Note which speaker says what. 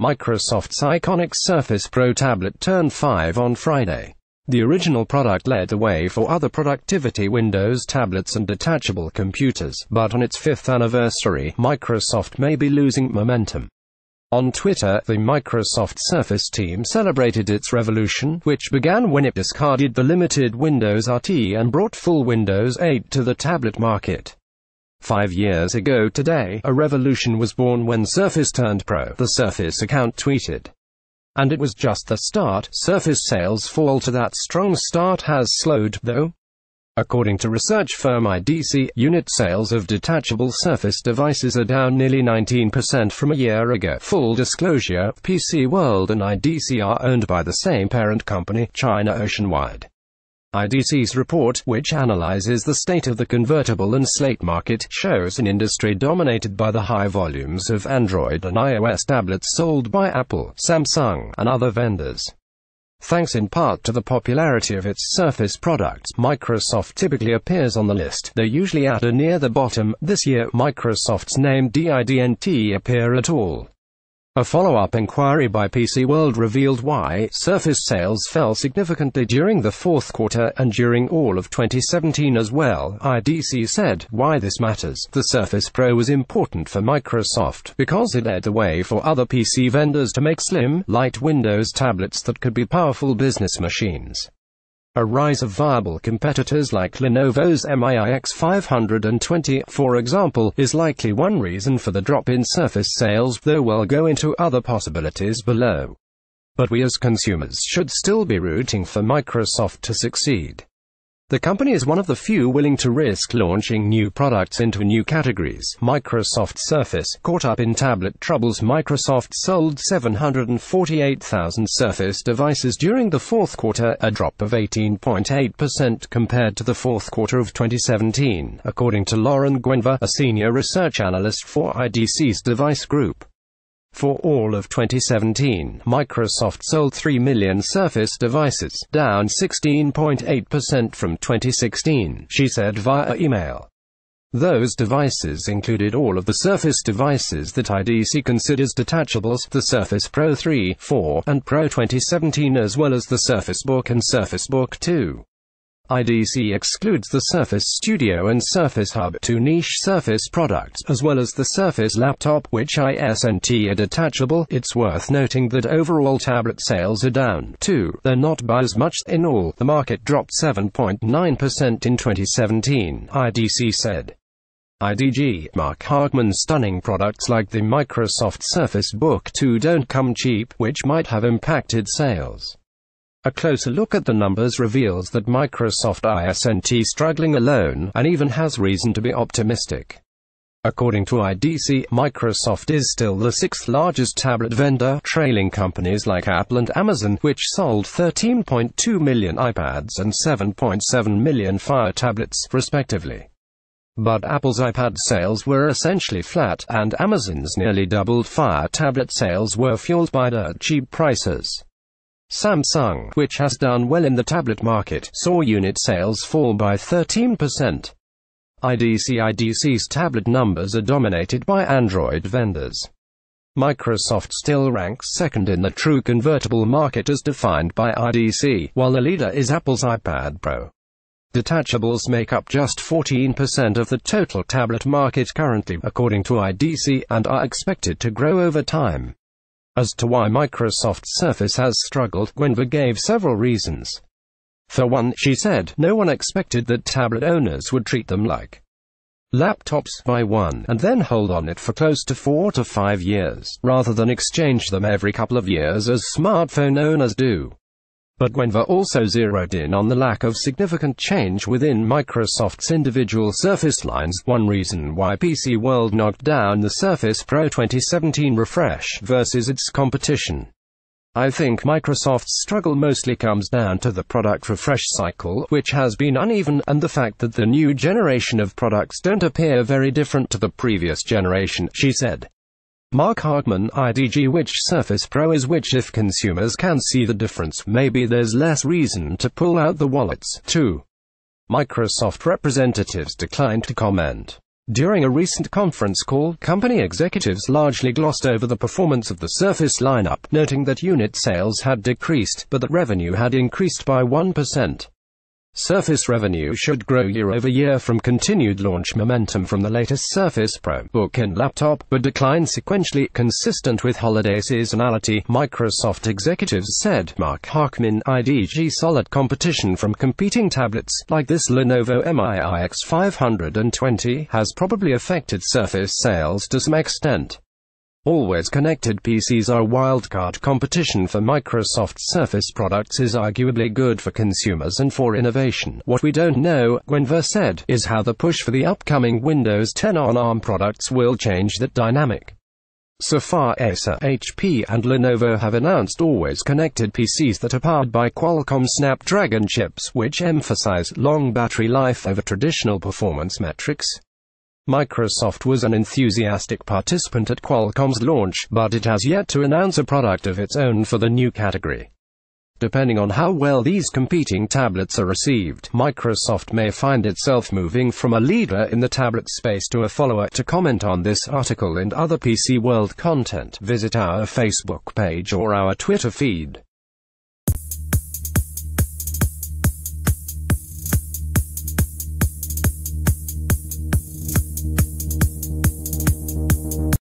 Speaker 1: Microsoft's iconic Surface Pro tablet turned 5 on Friday. The original product led the way for other productivity Windows tablets and detachable computers, but on its 5th anniversary, Microsoft may be losing momentum. On Twitter, the Microsoft Surface team celebrated its revolution, which began when it discarded the limited Windows RT and brought full Windows 8 to the tablet market. 5 years ago today, a revolution was born when Surface turned Pro, the Surface account tweeted. And it was just the start. Surface sales fall to that strong start has slowed, though. According to research firm IDC, unit sales of detachable Surface devices are down nearly 19% from a year ago. Full disclosure, PC World and IDC are owned by the same parent company, China Oceanwide. IDC's report, which analyzes the state of the convertible and slate market, shows an industry dominated by the high volumes of Android and iOS tablets sold by Apple, Samsung, and other vendors. Thanks in part to the popularity of its Surface products, Microsoft typically appears on the list, though usually at or near the bottom. This year, Microsoft's name didn't appear at all. A follow-up inquiry by PC World revealed why Surface sales fell significantly during the fourth quarter, and during all of 2017 as well. IDC said, why this matters. The Surface Pro was important for Microsoft, because it led the way for other PC vendors to make slim, light Windows tablets that could be powerful business machines. A rise of viable competitors like Lenovo's MIIX 520, for example, is likely one reason for the drop in Surface sales, though we'll go into other possibilities below. But we as consumers should still be rooting for Microsoft to succeed. The company is one of the few willing to risk launching new products into new categories. Microsoft Surface, caught up in tablet troubles. Microsoft sold 748,000 Surface devices during the fourth quarter, a drop of 18.8% compared to the fourth quarter of 2017, according to Lauren Guenver, a senior research analyst for IDC's device group. For all of 2017, Microsoft sold 3 million Surface devices, down 16.8% from 2016, she said via email. Those devices included all of the Surface devices that IDC considers detachables, the Surface Pro 3, 4, and Pro 2017, as well as the Surface Book and Surface Book 2. IDC excludes the Surface Studio and Surface Hub, two niche Surface products, as well as the Surface Laptop, which isn't are detachable. It's worth noting that overall tablet sales are down, too, though not by as much. In all, the market dropped 7.9% in 2017, IDC said. IDG, Mark Hartman's stunning products like the Microsoft Surface Book 2 don't come cheap, which might have impacted sales. A closer look at the numbers reveals that Microsoft isn't struggling alone, and even has reason to be optimistic. According to IDC, Microsoft is still the 6th largest tablet vendor, trailing companies like Apple and Amazon, which sold 13.2 million iPads and 7.7 million Fire tablets, respectively. But Apple's iPad sales were essentially flat, and Amazon's nearly doubled. Fire tablet sales were fueled by dirt cheap prices. Samsung, which has done well in the tablet market, saw unit sales fall by 13%. IDC's tablet numbers are dominated by Android vendors. Microsoft still ranks second in the true convertible market as defined by IDC, while the leader is Apple's iPad Pro. Detachables make up just 14% of the total tablet market currently, according to IDC, and are expected to grow over time. As to why Microsoft's Surface has struggled, Guenver gave several reasons. For one, she said, no one expected that tablet owners would treat them like laptops, buy one, and then hold on it for close to 4 to 5 years, rather than exchange them every couple of years as smartphone owners do. But Guenver also zeroed in on the lack of significant change within Microsoft's individual Surface lines, one reason why PC World knocked down the Surface Pro 2017 refresh versus its competition. I think Microsoft's struggle mostly comes down to the product refresh cycle, which has been uneven, and the fact that the new generation of products don't appear very different to the previous generation, she said. Mark Hartman, IDG, which Surface Pro is which? If consumers can see the difference, maybe there's less reason to pull out the wallets, too. Microsoft representatives declined to comment. During a recent conference call, company executives largely glossed over the performance of the Surface lineup, noting that unit sales had decreased, but that revenue had increased by 1%. Surface revenue should grow year-over-year from continued launch momentum from the latest Surface Pro book and laptop, but decline sequentially, consistent with holiday seasonality, Microsoft executives said. Mark Harkman, IDG. Solid competition from competing tablets, like this Lenovo MIIX 520, has probably affected Surface sales to some extent. Always connected PCs are wildcard. Competition for Microsoft Surface products is arguably good for consumers and for innovation. What we don't know, Guenver said, is how the push for the upcoming Windows 10 on ARM products will change that dynamic. So far, Acer, HP, and Lenovo have announced always connected PCs that are powered by Qualcomm Snapdragon chips, which emphasize long battery life over traditional performance metrics. Microsoft was an enthusiastic participant at Qualcomm's launch, but it has yet to announce a product of its own for the new category. Depending on how well these competing tablets are received, Microsoft may find itself moving from a leader in the tablet space to a follower. To comment on this article and other PC World content, visit our Facebook page or our Twitter feed.